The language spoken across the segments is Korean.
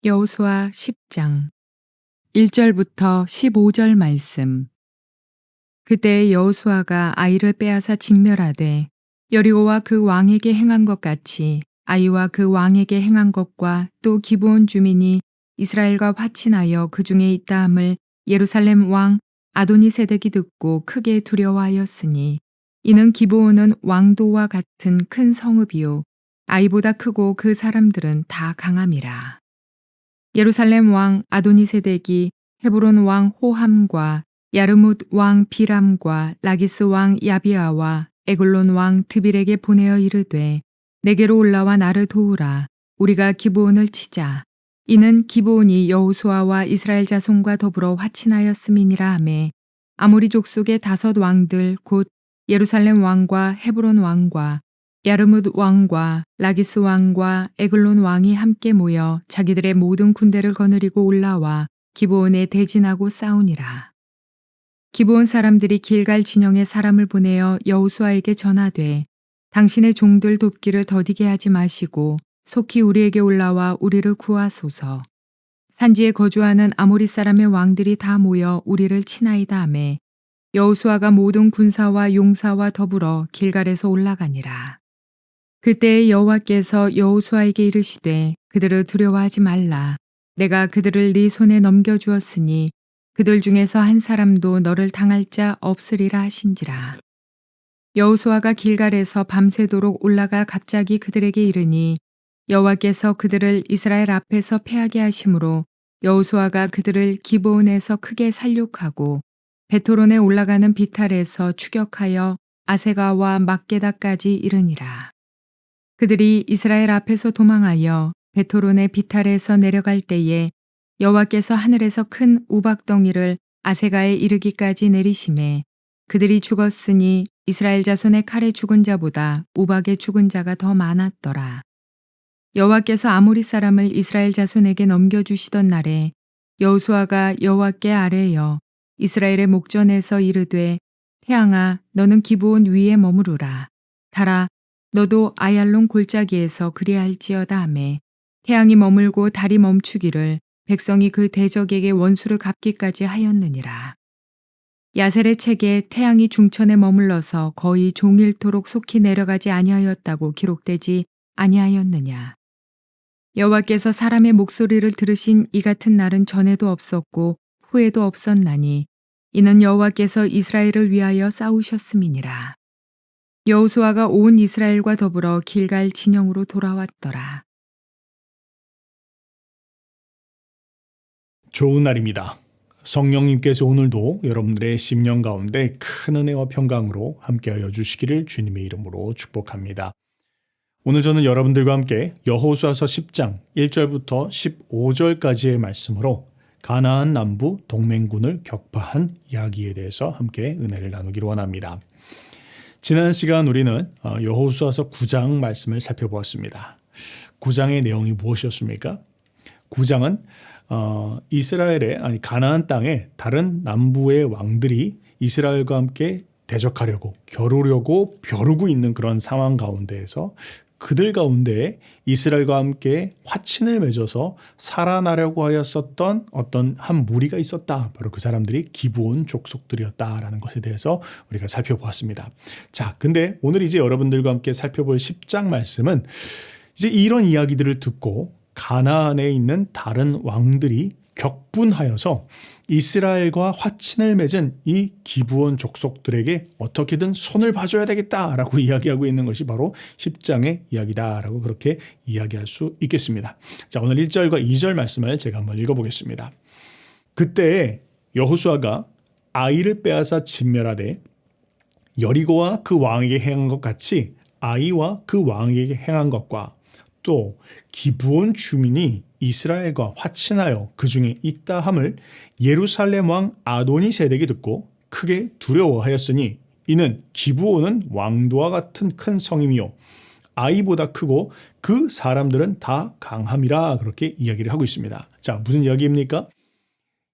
여호수아 10장 1절부터 15절 말씀. 그때 여호수아가 아이를 빼앗아 진멸하되 여리고와 그 왕에게 행한 것 같이 아이와 그 왕에게 행한 것과 또 기브온 주민이 이스라엘과 화친하여 그 중에 있다함을 예루살렘 왕 아도니세덱이 듣고 크게 두려워하였으니 이는 기브온은 왕도와 같은 큰 성읍이요 아이보다 크고 그 사람들은 다 강함이라. 예루살렘 왕 아도니세덱이 헤브론 왕 호함과 야르뭇 왕 비람과 라기스 왕 야비아와 에글론 왕 드빌에게 보내어 이르되 내게로 올라와 나를 도우라. 우리가 기브온을 치자. 이는 기브온이 여호수아와 이스라엘 자손과 더불어 화친하였음이니라 하매 아모리 족속의 5 왕들 곧 예루살렘 왕과 헤브론 왕과 야르뭇 왕과 라기스 왕과 에글론 왕이 함께 모여 자기들의 모든 군대를 거느리고 올라와 기브온에 대진하고 싸우니라. 기브온 사람들이 길갈 진영에 사람을 보내어 여호수아에게 전하되 당신의 종들 돕기를 더디게 하지 마시고 속히 우리에게 올라와 우리를 구하소서. 산지에 거주하는 아모리 사람의 왕들이 다 모여 우리를 치나이다 하매 여호수아가 모든 군사와 용사와 더불어 길갈에서 올라가니라. 그때 여호와께서 여호수아에게 이르시되 그들을 두려워하지 말라. 내가 그들을 네 손에 넘겨주었으니 그들 중에서 한 사람도 너를 당할 자 없으리라 하신지라. 여호수아가 길갈에서 밤새도록 올라가 갑자기 그들에게 이르니 여호와께서 그들을 이스라엘 앞에서 패하게 하심으로 여호수아가 그들을 기브온에서 크게 살육하고 베토론에 올라가는 비탈에서 추격하여 아세가와 막게다까지 이르니라. 그들이 이스라엘 앞에서 도망하여 베토론의 비탈에서 내려갈 때에 여호와께서 하늘에서 큰 우박덩이를 아세가에 이르기까지 내리심에 그들이 죽었으니 이스라엘 자손의 칼에 죽은 자보다 우박에 죽은 자가 더 많았더라. 여호와께서 아모리 사람을 이스라엘 자손에게 넘겨주시던 날에 여호수아가 여호와께 아뢰어 이스라엘의 목전에서 이르되 태양아 너는 기브온 위에 머무르라. 달아 너도 아얄론 골짜기에서 그리할지어다 하매 태양이 머물고 달이 멈추기를 백성이 그 대적에게 원수를 갚기까지 하였느니라. 야셀의 책에 태양이 중천에 머물러서 거의 종일토록 속히 내려가지 아니하였다고 기록되지 아니하였느냐. 여호와께서 사람의 목소리를 들으신 이 같은 날은 전에도 없었고 후에도 없었나니 이는 여호와께서 이스라엘을 위하여 싸우셨음이니라. 여호수아가 온 이스라엘과 더불어 길갈 진영으로 돌아왔더라. 좋은 날입니다. 성령님께서 오늘도 여러분들의 심령 가운데 큰 은혜와 평강으로 함께하여 주시기를 주님의 이름으로 축복합니다. 오늘 저는 여러분들과 함께 여호수아서 10장 1절부터 15절까지의 말씀으로 가나안 남부 동맹군을 격파한 이야기에 대해서 함께 은혜를 나누기를 원합니다. 지난 시간 우리는 여호수아서 9장 말씀을 살펴보았습니다. 9장의 내용이 무엇이었습니까? 9장은 이스라엘의 가나안 땅의 다른 남부의 왕들이 이스라엘과 함께 대적하려고 겨루려고 벼르고 있는 그런 상황 가운데에서 그들 가운데에 이스라엘과 함께 화친을 맺어서 살아나려고 하였었던 어떤 한 무리가 있었다. 바로 그 사람들이 기브온 족속들이었다라는 것에 대해서 우리가 살펴보았습니다. 자, 근데 오늘 이제 여러분들과 함께 살펴볼 10장 말씀은 이제 이런 이야기들을 듣고 가나안에 있는 다른 왕들이 격분하여서 이스라엘과 화친을 맺은 이 기브온 족속들에게 어떻게든 손을 봐줘야 되겠다라고 이야기하고 있는 것이 바로 10장의 이야기다라고 그렇게 이야기할 수 있겠습니다. 자, 오늘 1절과 2절 말씀을 제가 한번 읽어보겠습니다. 그때 여호수아가 아이를 빼앗아 진멸하되 여리고와 그 왕에게 행한 것 같이 아이와 그 왕에게 행한 것과 또 기브온 주민이 이스라엘과 화친하여 그 중에 있다 함을 예루살렘 왕 아도니세덱이 듣고 크게 두려워하였으니 이는 기브온은 왕도와 같은 큰 성임이요 아이보다 크고 그 사람들은 다 강함이라 그렇게 이야기를 하고 있습니다. 자, 무슨 이야기입니까?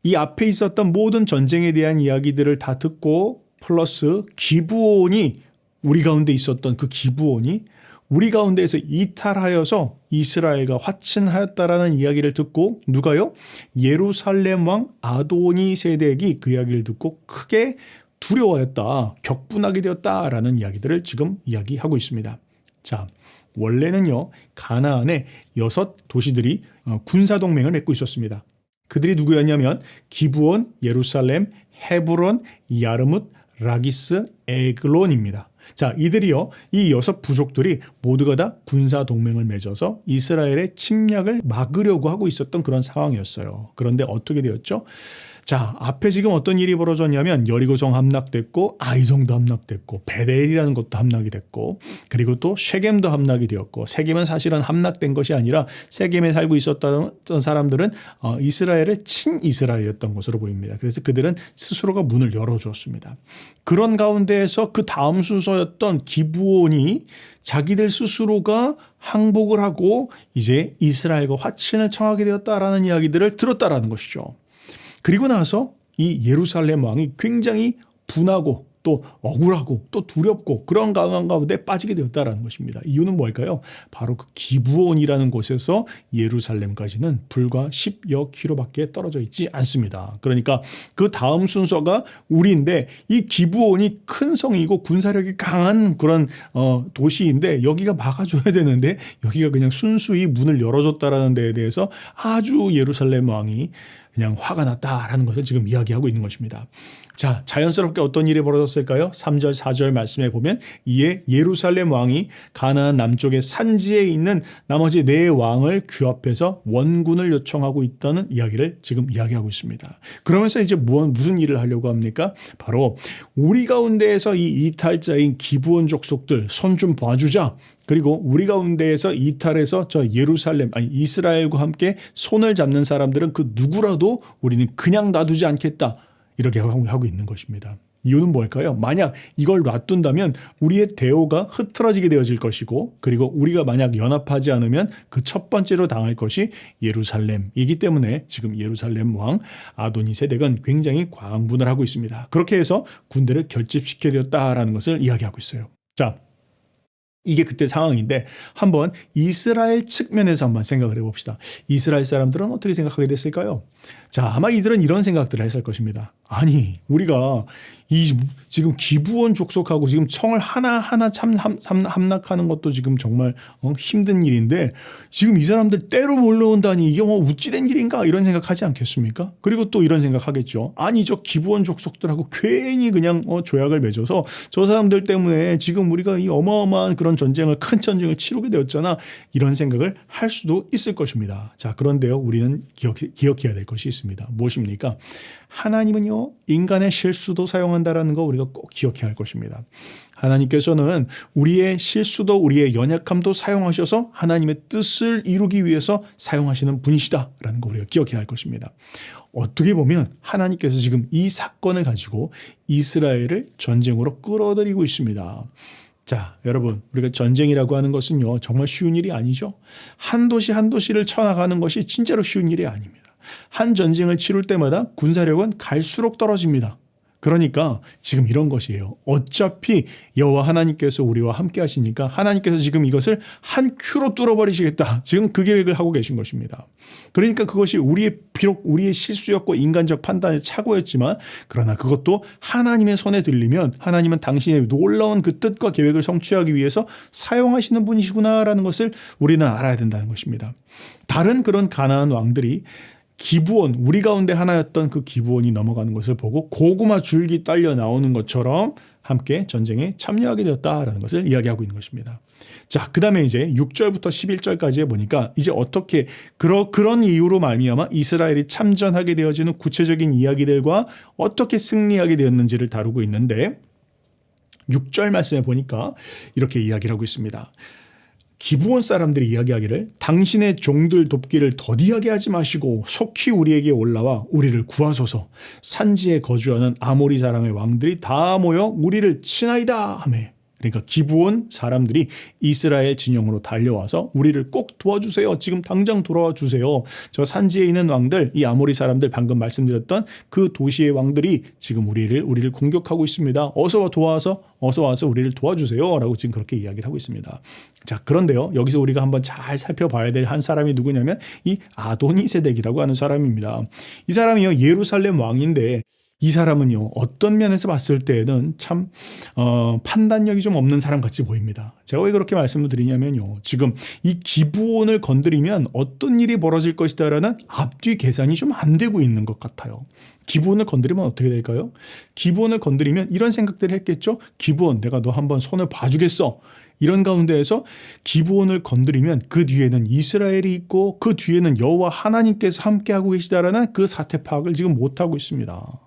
이 앞에 있었던 모든 전쟁에 대한 이야기들을 다 듣고 플러스 기브온이 우리 가운데 있었던 그 기브온이 우리 가운데에서 이탈하여서 이스라엘과 화친하였다라는 이야기를 듣고 누가요? 예루살렘 왕 아도니세덱이 그 이야기를 듣고 크게 두려워했다, 격분하게 되었다라는 이야기들을 지금 이야기하고 있습니다. 자, 원래는요, 가나안에 6도시들이 군사동맹을 맺고 있었습니다. 그들이 누구였냐면 기브온, 예루살렘, 헤브론, 야르뭇, 라기스, 에글론입니다. 자, 이들이요, 이 6부족들이 모두가 다 군사동맹을 맺어서 이스라엘의 침략을 막으려고 하고 있었던 그런 상황이었어요. 그런데 어떻게 되었죠? 자, 앞에 지금 어떤 일이 벌어졌냐면 여리고성 함락됐고 아이성도 함락됐고 베델이라는 것도 함락이 됐고 그리고 또 쉐겜도 함락이 되었고 쉐겜은 사실은 함락된 것이 아니라 쉐겜에 살고 있었던 사람들은 이스라엘을 친이스라엘이었던 것으로 보입니다. 그래서 그들은 스스로가 문을 열어주었습니다. 그런 가운데에서 그 다음 순서였던 기브온이 자기들 스스로가 항복을 하고 이제 이스라엘과 화친을 청하게 되었다라는 이야기들을 들었다라는 것이죠. 그리고 나서 이 예루살렘 왕이 굉장히 분하고 또 억울하고 또 두렵고 그런 상황 가운데 빠지게 되었다는 것입니다. 이유는 뭘까요? 바로 그 기브온이라는 곳에서 예루살렘까지는 불과 10여 킬로밖에 떨어져 있지 않습니다. 그러니까 그 다음 순서가 우리인데 이 기브온이 큰 성이고 군사력이 강한 그런 도시인데 여기가 막아줘야 되는데 여기가 그냥 순수히 문을 열어줬다라는 데에 대해서 아주 예루살렘 왕이 그냥 화가 났다라는 것을 지금 이야기하고 있는 것입니다. 자, 자연스럽게 어떤 일이 벌어졌을까요? 3절, 4절 말씀에 보면 이에 예루살렘 왕이 가나안 남쪽의 산지에 있는 나머지 4왕을 규합해서 원군을 요청하고 있다는 이야기를 지금 이야기하고 있습니다. 그러면서 이제 무슨 일을 하려고 합니까? 바로 우리 가운데에서 이 이탈자인 기브온 족속들 손 좀 봐주자. 그리고 우리 가운데에서 이탈해서 저 예루살렘, 아니 이스라엘과 함께 손을 잡는 사람들은 그 누구라도 우리는 그냥 놔두지 않겠다. 이렇게 하고 있는 것입니다. 이유는 뭘까요? 만약 이걸 놔둔다면 우리의 대오가 흐트러지게 되어질 것이고 그리고 우리가 만약 연합하지 않으면 그 첫 번째로 당할 것이 예루살렘이기 때문에 지금 예루살렘 왕 아도니세덱은 굉장히 광분을 하고 있습니다. 그렇게 해서 군대를 결집시켜야 되었다라는 것을 이야기하고 있어요. 자, 이게 그때 상황인데 한번 이스라엘 측면에서 한번 생각을 해봅시다. 이스라엘 사람들은 어떻게 생각하게 됐을까요? 자, 아마 이들은 이런 생각들을 했을 것입니다. 아니, 우리가 이 지금 기브온 족속하고 지금 성을 하나하나 함락하는 것도 지금 정말 힘든 일인데 지금 이 사람들 때로 몰려온다니 이게 뭐 우찌된 일인가 이런 생각하지 않겠습니까? 그리고 또 이런 생각하겠죠. 아니, 저 기브온 족속들하고 괜히 그냥 조약을 맺어서 저 사람들 때문에 지금 우리가 이 어마어마한 그런 큰 전쟁을 치르게 되었잖아. 이런 생각을 할 수도 있을 것입니다. 자, 그런데요, 우리는 기억해야 될 것이 있습니다. 무엇입니까? 하나님은요, 인간의 실수도 사용한다라는 거 우리가 꼭 기억해야 할 것입니다. 하나님께서는 우리의 실수도 우리의 연약함도 사용하셔서 하나님의 뜻을 이루기 위해서 사용하시는 분이시다라는 거 우리가 기억해야 할 것입니다. 어떻게 보면 하나님께서 지금 이 사건을 가지고 이스라엘을 전쟁으로 끌어들이고 있습니다. 자, 여러분, 우리가 전쟁이라고 하는 것은요, 정말 쉬운 일이 아니죠. 한 도시 한 도시를 쳐나가는 것이 진짜로 쉬운 일이 아닙니다. 한 전쟁을 치룰 때마다 군사력은 갈수록 떨어집니다. 그러니까 지금 이런 것이에요. 어차피 여호와 하나님께서 우리와 함께 하시니까 하나님께서 지금 이것을 한 큐로 뚫어버리시겠다. 지금 그 계획을 하고 계신 것입니다. 그러니까 그것이 비록 우리의 실수였고 인간적 판단의 착오였지만 그러나 그것도 하나님의 손에 들리면 하나님은 당신의 놀라운 그 뜻과 계획을 성취하기 위해서 사용하시는 분이시구나라는 것을 우리는 알아야 된다는 것입니다. 다른 그런 가나안 왕들이 기브온, 우리 가운데 하나였던 그 기브온이 넘어가는 것을 보고 고구마 줄기 딸려 나오는 것처럼 함께 전쟁에 참여하게 되었다라는 것을 이야기하고 있는 것입니다. 자, 그 다음에 이제 6절부터 11절까지 보니까 이제 어떻게 그런 이유로 말미암아 이스라엘이 참전하게 되어지는 구체적인 이야기들과 어떻게 승리하게 되었는지를 다루고 있는데 6절 말씀에 보니까 이렇게 이야기를 하고 있습니다. 기브온 사람들이 이야기하기를 당신의 종들 돕기를 더디하게 하지 마시고 속히 우리에게 올라와 우리를 구하소서. 산지에 거주하는 아모리 사람의 왕들이 다 모여 우리를 치나이다 하매. 그러니까 기브온 사람들이 이스라엘 진영으로 달려와서 우리를 꼭 도와주세요. 지금 당장 돌아와 주세요. 저 산지에 있는 왕들, 이 아모리 사람들 방금 말씀드렸던 그 도시의 왕들이 지금 우리를 공격하고 있습니다. 어서 와서 우리를 도와주세요. 라고 지금 그렇게 이야기를 하고 있습니다. 자, 그런데요. 여기서 우리가 한번 잘 살펴봐야 될 한 사람이 누구냐면 이 아도니세덱이라고 하는 사람입니다. 이 사람이요. 예루살렘 왕인데 이 사람은요, 어떤 면에서 봤을 때에는 참 판단력이 좀 없는 사람 같이 보입니다. 제가 왜 그렇게 말씀을 드리냐면요, 지금 이 기브온을 건드리면 어떤 일이 벌어질 것이다라는 앞뒤 계산이 좀 안 되고 있는 것 같아요. 기브온을 건드리면 어떻게 될까요? 기브온을 건드리면 이런 생각들을 했겠죠. 기브온, 내가 너 한번 손을 봐주겠어. 이런 가운데에서 기브온을 건드리면 그 뒤에는 이스라엘이 있고 그 뒤에는 여호와 하나님께서 함께하고 계시다라는 그 사태 파악을 지금 못하고 있습니다.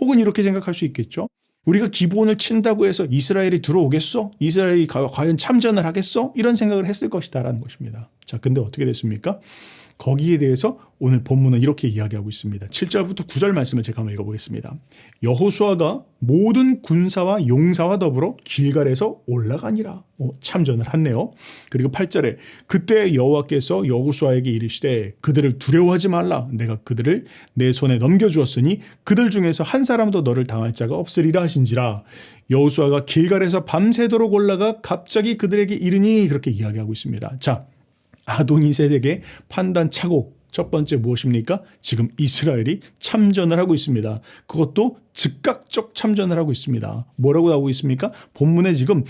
혹은 이렇게 생각할 수 있겠죠. 우리가 기브온을 친다고 해서 이스라엘이 들어오겠어? 이스라엘이 과연 참전을 하겠어? 이런 생각을 했을 것이다라는 것입니다. 자, 근데 어떻게 됐습니까? 거기에 대해서 오늘 본문은 이렇게 이야기하고 있습니다. 7절부터 9절 말씀을 제가 한번 읽어보겠습니다. 여호수아가 모든 군사와 용사와 더불어 길갈에서 올라가니라. 참전을 했네요. 그리고 8절에 그때 여호와께서 여호수아에게 이르시되 그들을 두려워하지 말라. 내가 그들을 내 손에 넘겨주었으니 그들 중에서 한 사람도 너를 당할 자가 없으리라 하신지라. 여호수아가 길갈에서 밤새도록 올라가 갑자기 그들에게 이르니 그렇게 이야기하고 있습니다. 자, 아도니세덱의 판단 착오 첫 번째 무엇입니까? 지금 이스라엘이 참전을 하고 있습니다. 그것도 즉각적 참전을 하고 있습니다. 뭐라고 나오고 있습니까? 본문에 지금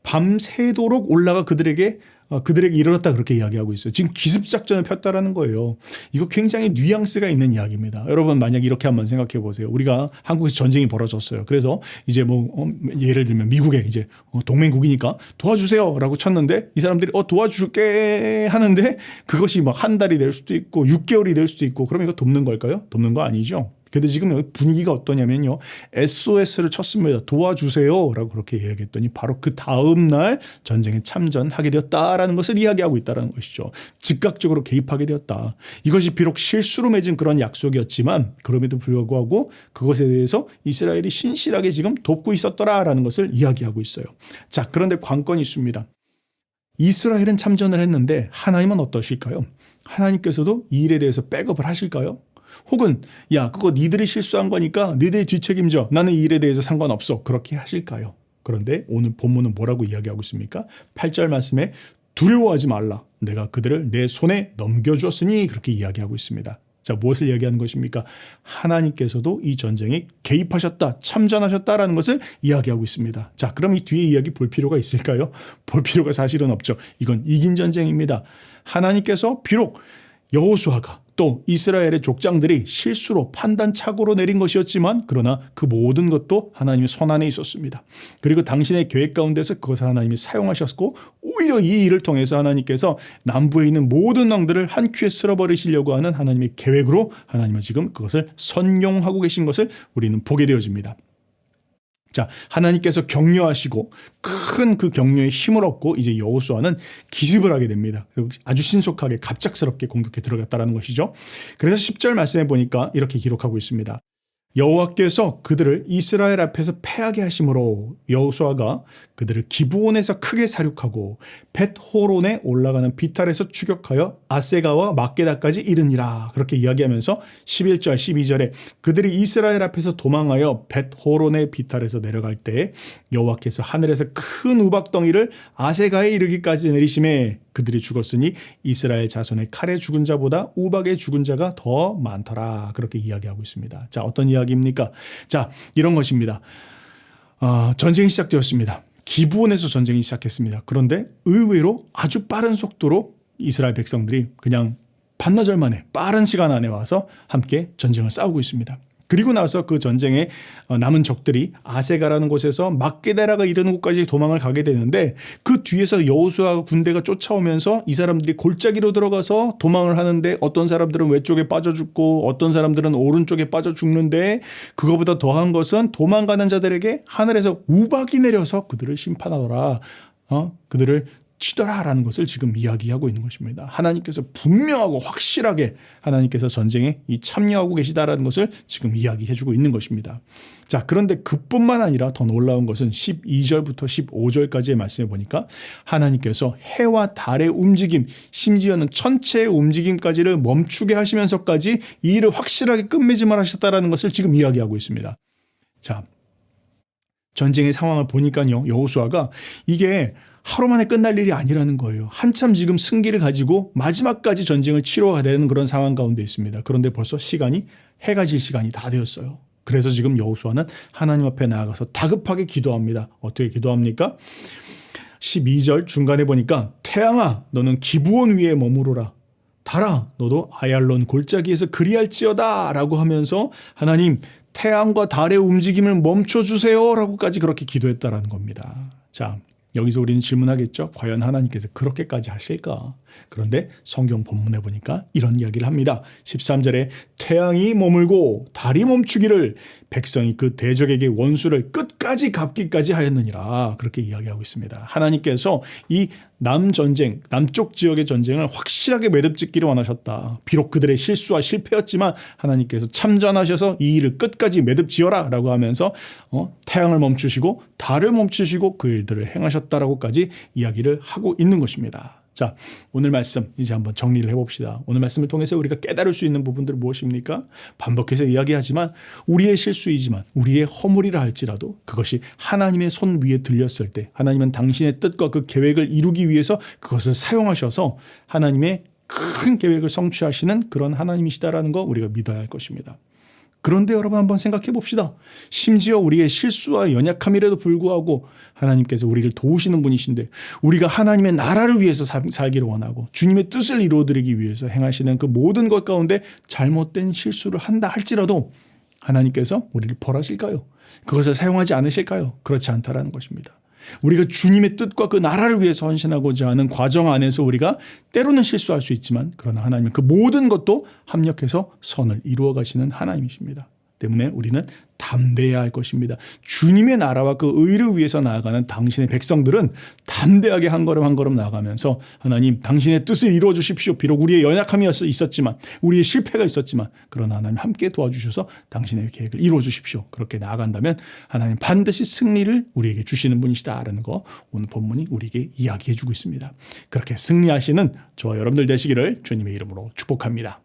밤새도록 올라가 그들에게 이르렀다 그렇게 이야기하고 있어요. 지금 기습작전을 폈다라는 거예요. 이거 굉장히 뉘앙스가 있는 이야기입니다. 여러분 만약 이렇게 한번 생각해 보세요. 우리가 한국에서 전쟁이 벌어졌어요. 그래서 이제 예를 들면 미국에 이제 동맹국이니까 도와주세요라고 쳤는데 이 사람들이 도와줄게 하는데 그것이 막 한 달이 될 수도 있고 6개월이 될 수도 있고 그러면 이거 돕는 걸까요? 돕는 거 아니죠. 근데 지금 여기 분위기가 어떠냐면요. SOS를 쳤습니다. 도와주세요라고 그렇게 이야기했더니 바로 그 다음 날 전쟁에 참전하게 되었다라는 것을 이야기하고 있다는 것이죠. 즉각적으로 개입하게 되었다. 이것이 비록 실수로 맺은 그런 약속이었지만 그럼에도 불구하고 그것에 대해서 이스라엘이 신실하게 지금 돕고 있었더라라는 것을 이야기하고 있어요. 자, 그런데 관건이 있습니다. 이스라엘은 참전을 했는데 하나님은 어떠실까요? 하나님께서도 이 일에 대해서 백업을 하실까요? 혹은 야 그거 니들이 실수한 거니까 니들이 뒤책임져 나는 이 일에 대해서 상관없어 그렇게 하실까요? 그런데 오늘 본문은 뭐라고 이야기하고 있습니까? 8절 말씀에 두려워하지 말라 내가 그들을 내 손에 넘겨주었으니 그렇게 이야기하고 있습니다. 자, 무엇을 이야기하는 것입니까? 하나님께서도 이 전쟁에 개입하셨다, 참전하셨다라는 것을 이야기하고 있습니다. 자, 그럼 이 뒤에 이야기 볼 필요가 있을까요? 볼 필요가 사실은 없죠. 이건 이긴 전쟁입니다. 하나님께서 비록 여호수아가 또 이스라엘의 족장들이 실수로 판단착오로 내린 것이었지만 그러나 그 모든 것도 하나님의 손안에 있었습니다. 그리고 당신의 계획 가운데서 그것을 하나님이 사용하셨고 오히려 이 일을 통해서 하나님께서 남부에 있는 모든 왕들을 한 큐에 쓸어버리시려고 하는 하나님의 계획으로 하나님은 지금 그것을 선용하고 계신 것을 우리는 보게 되어집니다. 자, 하나님께서 격려하시고 큰 그 격려의 힘을 얻고 이제 여호수아는 기습을 하게 됩니다. 그리고 아주 신속하게 갑작스럽게 공격에 들어갔다는 것이죠. 그래서 10절 말씀해 보니까 이렇게 기록하고 있습니다. 여호와께서 그들을 이스라엘 앞에서 패하게 하심으로 여호수아가 그들을 기브온에서 크게 사륙하고 벳호론에 올라가는 비탈에서 추격하여 아세가와 막게다까지 이르니라. 그렇게 이야기하면서 11절 12절에 그들이 이스라엘 앞에서 도망하여 벳호론의 비탈에서 내려갈 때 여호와께서 하늘에서 큰 우박덩이를 아세가에 이르기까지 내리심에 그들이 죽었으니 이스라엘 자손의 칼에 죽은 자보다 우박에 죽은 자가 더 많더라. 그렇게 이야기하고 있습니다. 자, 어떤 이야기입니까? 자, 이런 것입니다. 전쟁이 시작되었습니다. 기브온에서 전쟁이 시작했습니다. 그런데 의외로 아주 빠른 속도로 이스라엘 백성들이 그냥 반나절 만에 빠른 시간 안에 와서 함께 전쟁을 싸우고 있습니다. 그리고 나서 그 전쟁에 남은 적들이 아세가라는 곳에서 막게다라가 이르는 곳까지 도망을 가게 되는데 그 뒤에서 여호수아 군대가 쫓아오면서 이 사람들이 골짜기로 들어가서 도망을 하는데 어떤 사람들은 왼쪽에 빠져 죽고 어떤 사람들은 오른쪽에 빠져 죽는데 그거보다 더한 것은 도망가는 자들에게 하늘에서 우박이 내려서 그들을 심판하더라. 그들을 치더라라는 것을 지금 이야기하고 있는 것입니다. 하나님께서 분명하고 확실하게 하나님께서 전쟁에 이 참여하고 계시다라는 것을 지금 이야기해주고 있는 것입니다. 자, 그런데 그뿐만 아니라 더 놀라운 것은 12절부터 15절까지의 말씀에 보니까 하나님께서 해와 달의 움직임, 심지어는 천체의 움직임까지를 멈추게 하시면서까지 이 일을 확실하게 끝맺음을 하셨다라는 것을 지금 이야기하고 있습니다. 자, 전쟁의 상황을 보니까요, 여호수아가 이게 하루 만에 끝날 일이 아니라는 거예요. 한참 지금 승기를 가지고 마지막까지 전쟁을 치러야 되는 그런 상황 가운데 있습니다. 그런데 벌써 해가 질 시간이 다 되었어요. 그래서 지금 여호수아는 하나님 앞에 나아가서 다급하게 기도합니다. 어떻게 기도합니까? 12절 중간에 보니까 태양아 너는 기브온 위에 머무르라. 달아 너도 아얄론 골짜기에서 그리할지어다 라고 하면서 하나님 태양과 달의 움직임을 멈춰주세요 라고까지 그렇게 기도했다라는 겁니다. 자, 여기서 우리는 질문하겠죠. 과연 하나님께서 그렇게까지 하실까? 그런데 성경 본문에 보니까 이런 이야기를 합니다. 13절에 태양이 머물고 달이 멈추기를 백성이 그 대적에게 원수를 끝까지 갚기까지 하였느니라. 그렇게 이야기하고 있습니다. 하나님께서 이 남쪽 지역의 전쟁을 확실하게 매듭짓기를 원하셨다. 비록 그들의 실수와 실패였지만 하나님께서 참전하셔서 이 일을 끝까지 매듭지어라 라고 하면서 태양을 멈추시고 달을 멈추시고 그 일들을 행하셨다라고까지 이야기를 하고 있는 것입니다. 자, 오늘 말씀 이제 한번 정리를 해봅시다. 오늘 말씀을 통해서 우리가 깨달을 수 있는 부분들은 무엇입니까? 반복해서 이야기하지만 우리의 실수이지만 우리의 허물이라 할지라도 그것이 하나님의 손 위에 들렸을 때 하나님은 당신의 뜻과 그 계획을 이루기 위해서 그것을 사용하셔서 하나님의 큰 계획을 성취하시는 그런 하나님이시다라는 거 우리가 믿어야 할 것입니다. 그런데 여러분 한번 생각해 봅시다. 심지어 우리의 실수와 연약함이라도 불구하고 하나님께서 우리를 도우시는 분이신데 우리가 하나님의 나라를 위해서 살기를 원하고 주님의 뜻을 이루어드리기 위해서 행하시는 그 모든 것 가운데 잘못된 실수를 한다 할지라도 하나님께서 우리를 벌하실까요? 그것을 사용하지 않으실까요? 그렇지 않다라는 것입니다. 우리가 주님의 뜻과 그 나라를 위해서 헌신하고자 하는 과정 안에서 우리가 때로는 실수할 수 있지만 그러나 하나님은 그 모든 것도 합력해서 선을 이루어 가시는 하나님이십니다. 때문에 우리는 담대해야 할 것입니다. 주님의 나라와 그 의를 위해서 나아가는 당신의 백성들은 담대하게 한 걸음 한 걸음 나아가면서 하나님 당신의 뜻을 이루어 주십시오. 비록 우리의 연약함이 있었지만 우리의 실패가 있었지만 그러나 하나님 함께 도와주셔서 당신의 계획을 이루어 주십시오. 그렇게 나아간다면 하나님 반드시 승리를 우리에게 주시는 분이시다라는 거 오늘 본문이 우리에게 이야기해 주고 있습니다. 그렇게 승리하시는 저와 여러분들 되시기를 주님의 이름으로 축복합니다.